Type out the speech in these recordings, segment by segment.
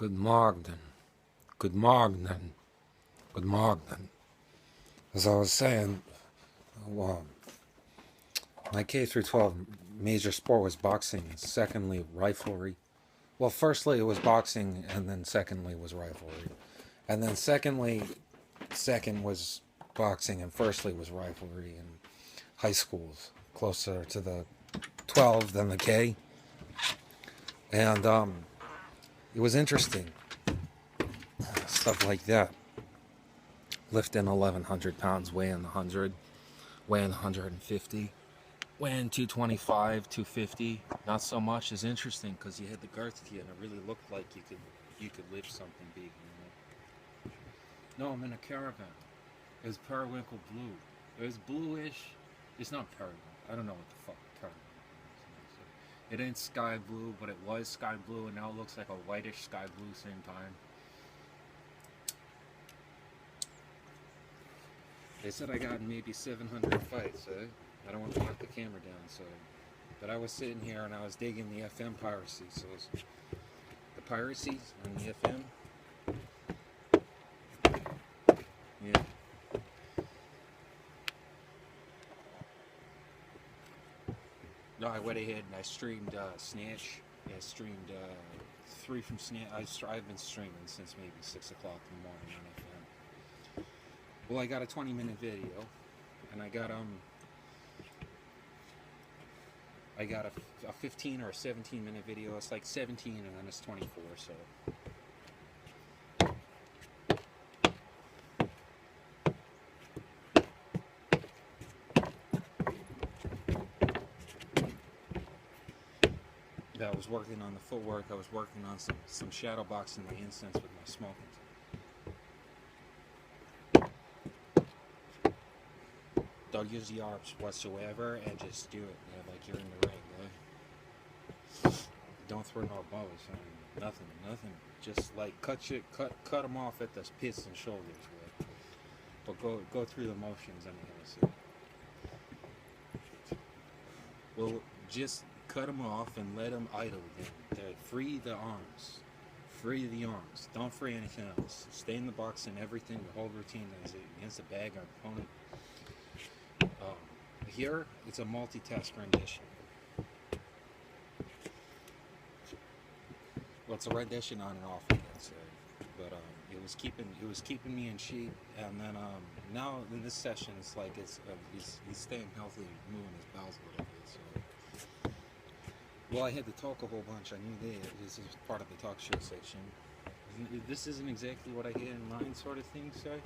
Good morning. Good morning. Good morning. As I was saying, well, my K through 12 major sport was boxing. Secondly, riflery. Well, firstly it was boxing, and then secondly was riflery, and then second was boxing, and firstly was riflery in high schools, closer to the 12 than the K, and it was interesting stuff like that. Lifting 1,100 pounds, weighing 100, weighing 150, weighing 225, 250. Not so much as interesting because you had the girth to you, and it really looked like you could lift something big. No, I'm in a caravan. It was periwinkle blue. It was bluish. It's not periwinkle. I don't know what the fuck periwinkle is. It ain't sky blue, but it was sky blue, and now it looks like a whitish sky blue same time. They said I got maybe 700 fights, eh? I don't want to knock the camera down, so. But I was sitting here and I was digging the FM piracy, so the piracy on the FM. Yeah. No, I went ahead and I streamed Snatch. Yeah, I streamed 3 from Snatch. I've been streaming since maybe 6 o'clock in the morning on FM. Well, I got a 20-minute video, and I got a 15 or a 17-minute video. It's like 17 and then it's 24, so. I was working on the footwork. I was working on some shadow boxing my incense with my smoking. Don't use the arms whatsoever, and just do it, man, like you're in the ring, right? Don't throw no bows, nothing. Just like cut them off at the pits and shoulders, right? But go through the motions anyhow. So. Well, just cut them off and let them idle. Then free the arms. Free the arms. Don't free anything else. Stay in the box and everything. The whole routine is against the bag or opponent. Here, it's a multitask rendition. Well, it's a rendition on and off, I guess. But it was keeping me in shape. And then now in this session, it's like he's staying healthy, moving his bowels a little bit. So. Well, I had to talk a whole bunch. I knew this is part of the talk show section. This isn't exactly what I had in mind, sort of thing, so.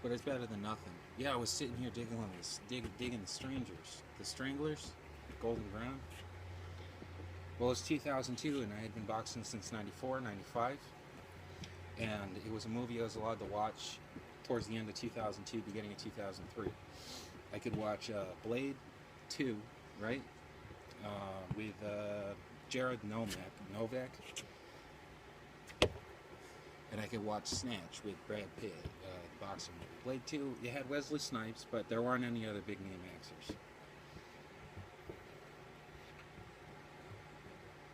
But it's better than nothing. Yeah, I was sitting here digging the Stranglers, Golden Ground. Well, it's 2002, and I had been boxing since 94, 95. And it was a movie I was allowed to watch towards the end of 2002, beginning of 2003. I could watch Blade 2, right? With Jared Novak. And I could watch Snatch with Brad Pitt, boxing movie. Blade 2, you had Wesley Snipes, but there weren't any other big name actors.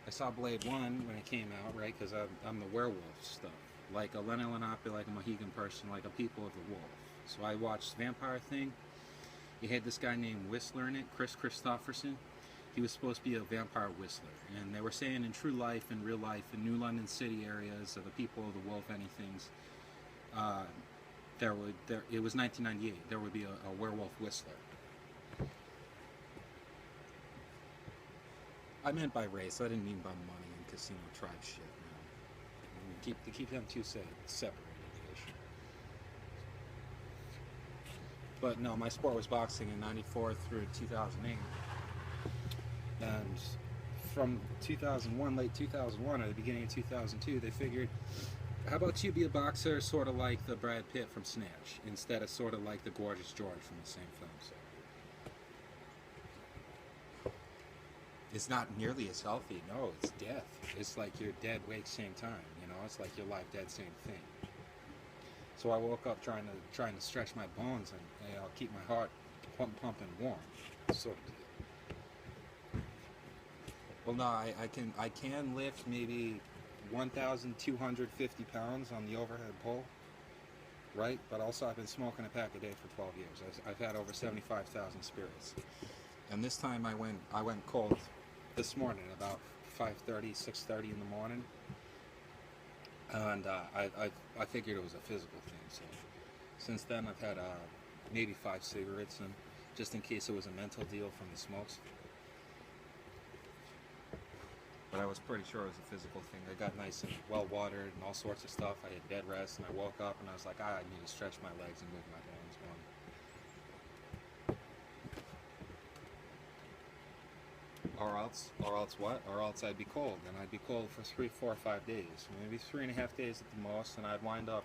I saw Blade 1 when it came out, right? Because I'm the werewolf stuff. Like a Lenny Lenape, like a Mohegan person, like a People of the Wolf. So I watched Vampire Thing. You had this guy named Whistler in it, Chris Christopherson. He was supposed to be a vampire whistler. And they were saying in true life, in real life, in New London City areas, of the People of the Wolf, anythings, it was 1998, there would be a werewolf whistler. I meant by race, I didn't mean by money and casino tribe shit, man. Keep them two separated. But no, my sport was boxing in 94 through 2008. And from 2001, late 2001, or the beginning of 2002, they figured, how about you be a boxer sort of like the Brad Pitt from Snatch, instead of sort of like the Gorgeous George from the same film. So. It's not nearly as healthy. No, it's death. It's like you're dead, wake, same time. You know, it's like you're live, dead, same thing. So I woke up trying to stretch my bones and keep my heart pumping warm. Sort of. Well, no, I can lift maybe 1,250 pounds on the overhead pull, right? But also I've been smoking a pack a day for 12 years. I've had over 75,000 spirits. And this time I went cold this morning about 5:30, 6:30 in the morning, and I figured it was a physical thing. So since then I've had maybe 5 cigarettes, and just in case it was a mental deal from the smokes. But I was pretty sure it was a physical thing. I got nice and well watered and all sorts of stuff. I had bed rest, and I woke up and I was like, I need to stretch my legs and move my bones more. Or else what? Or else I'd be cold, and I'd be cold for 3, 4, 5 days, maybe 3.5 days at the most, and I'd wind up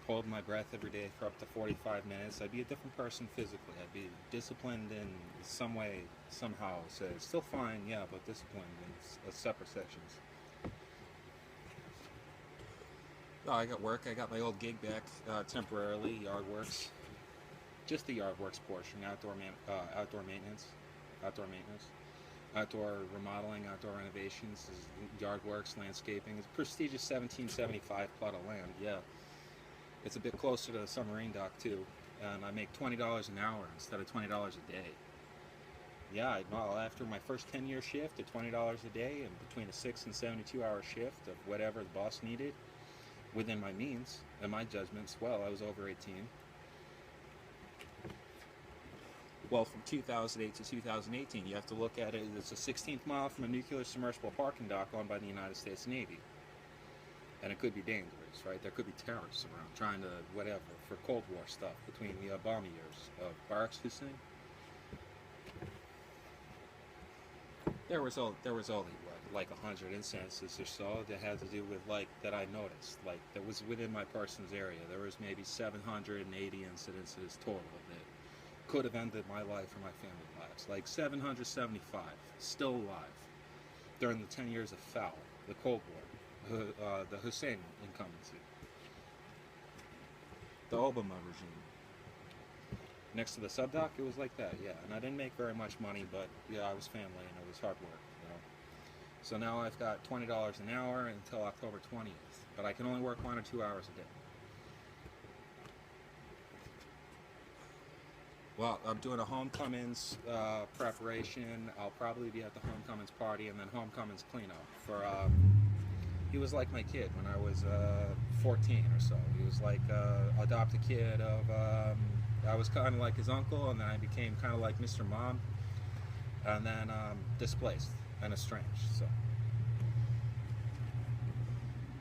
holding my breath every day for up to 45 minutes. I'd be a different person physically. I'd be disciplined in some way, somehow. So still fine, yeah, but disciplined in separate sections. Oh, I got work. I got my old gig back temporarily. Yard works, just the yard works portion. Outdoor maintenance. Outdoor remodeling, outdoor renovations, yard works, landscaping. It's a prestigious 1775 plot of land. Yeah, it's a bit closer to the submarine dock too, and I make $20 an hour instead of $20 a day. Yeah, well, after my first 10-year shift at $20 a day, and between a 6 and 72-hour shift of whatever the boss needed, within my means and my judgments. Well, I was over 18. Well, from 2008 to 2018, you have to look at it as a 16th mile from a nuclear submersible parking dock owned by the United States Navy. And it could be dangerous, right? There could be terrorists around trying to, whatever, for Cold War stuff between the Obama years of Barack Hussein. There was only, what, like 100 instances or so that had to do with, like, that I noticed. Like, that was within my person's area. There was maybe 780 incidences total that could have ended my life or my family lives. Like 775 still alive during the 10 years of FAL, the Cold War, the Hussein incumbency, the Obama regime. Next to the subdoc, it was like that, yeah. And I didn't make very much money, but yeah, I was family and it was hard work, you know. So now I've got $20 an hour until October 20th, but I can only work 1 or 2 hours a day. Well, I'm doing a homecomings preparation. I'll probably be at the homecomings party and then homecomings cleanup for. He was like my kid when I was 14 or so. He was like adopted kid of. I was kind of like his uncle, and then I became kind of like Mr. Mom, and then displaced and estranged. So.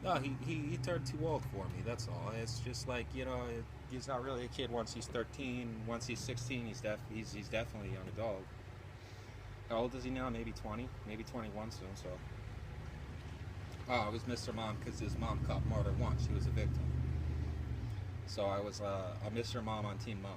No, he turned too old for me. That's all. It's just like, you know, he's not really a kid once he's 13. Once he's 16, he's definitely a young adult. How old is he now? Maybe 20, maybe 21 soon. So, oh, it was Mr. Mom because his mom caught murder once. She was a victim. So I was a Mr. Mom on Team Mom.